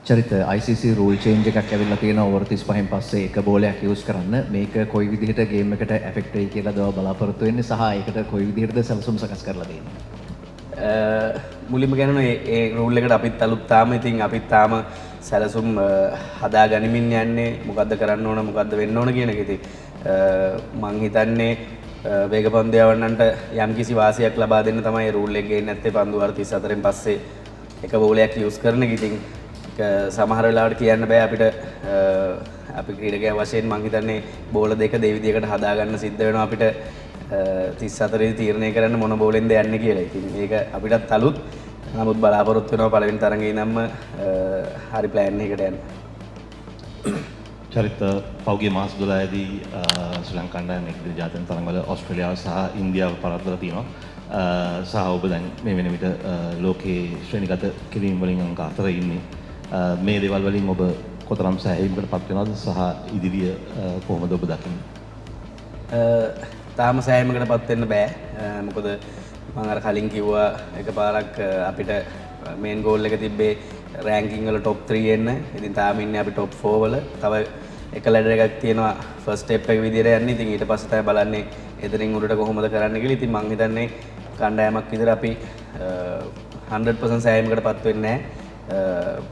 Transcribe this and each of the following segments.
චරිත ICC rule change එකක් ඇවිල්ලා තියෙනවා ඕවර් 35න් පස්සේ එක බෝලයක් යූස් කරන්න. මේක කොයි විදිහට ගේම් එකට ඇෆෙක්ට් වෙයි කියලාද ඔයා බලාපොරොත්තු වෙන්නේ සහ ඒකට කොයි විදිහටද සැලසුම් සකස් කරලා දෙන්නේ? මුලින්ම කියනවා ඒ රූල් එකට අපිත් අලුත් තාම ඉතින් අපිත් තාම සැලසුම් හදා ගනිමින් යන්නේ මොකද්ද කරන්න ඕන මොකද්ද වෙන්න ඕන කියන එක. ඉතින් මං හිතන්නේ වේග පන්දු යවන්නන්ට යම්කිසි වාසියක් ලබා දෙන්න තමයි රූල් එක ගේන්නේ නැත්තේ පන්දු වාර 34න් පස්සේ එක බෝලයක් යූස් කරන එක. ඉතින් සමහර වෙලාවට කියන්න බෑ අපිට අපි ක්‍රීඩකයන් වශයෙන් මං හිතන්නේ බෝල දෙක දෙවිදියකට හදාගන්න සිද්ධ වෙනවා අපිට 34 තීරණය කරන්න මොන බෝලෙන්ද යන්නේ කියලා. ඉතින් ඒක අපිටත් අලුත්. නමුත් බලාපොරොත්තු වෙනවා පළවෙනි තරඟේ ඉඳන්ම හරි ප්ලෑන් එකකට යන්න. චරිත පෞගේ මාස 12 දී ශ්‍රී ලංකා කණ්ඩායම එක්ක ජාත්‍යන්තර තරඟවල ඕස්ට්‍රේලියාව සහ ඉන්දියාව පරද්දලා තියෙනවා. සහ ඔබ දැන් මේ වෙන විට ලෝකයේ ශ්‍රේණිගත කිරීම වලින් අංක 4 ඉන්නේ. මේ දේවල් වලින් ඔබ කොතරම් සෑහීමකට පත් වෙනවද සහ ඉදිරිය කොහොමද ඔබ දකින්නේ? තාම සෑහීමකට පත් වෙන්න බෑ. මොකද මම අර කලින් කිව්වා එකපාරක් අපිට මේන් ගෝල් එක තිබ්බේ රෑන්කින් වල টොප් 3 එන්න. ඉතින් තාම ඉන්නේ අපි টොප් 4 වල. තව එක ලැඩර් එකක් තියෙනවා ෆස්ට් ස්ටෙප් එක විදියට යන්නේ. ඉතින් ඊට පස්සේ තමයි බලන්නේ එතනින් උඩට කොහොමද කරන්න කියලා. ඉතින් මම හිතන්නේ කණ්ඩායමක් විතර අපි 100% සෑහීමකට පත් වෙන්නේ නැහැ.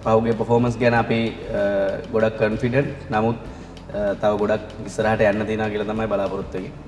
පහුගිය පර්ෆෝමන්ස් ගැන අපි ගොඩක් කන්ෆිඩන්ට්. නමුත් තව ගොඩක් ඉස්සරහට යන්න තියෙනවා කියලා තමයි බලාපොරොත්තු වෙන්නේ.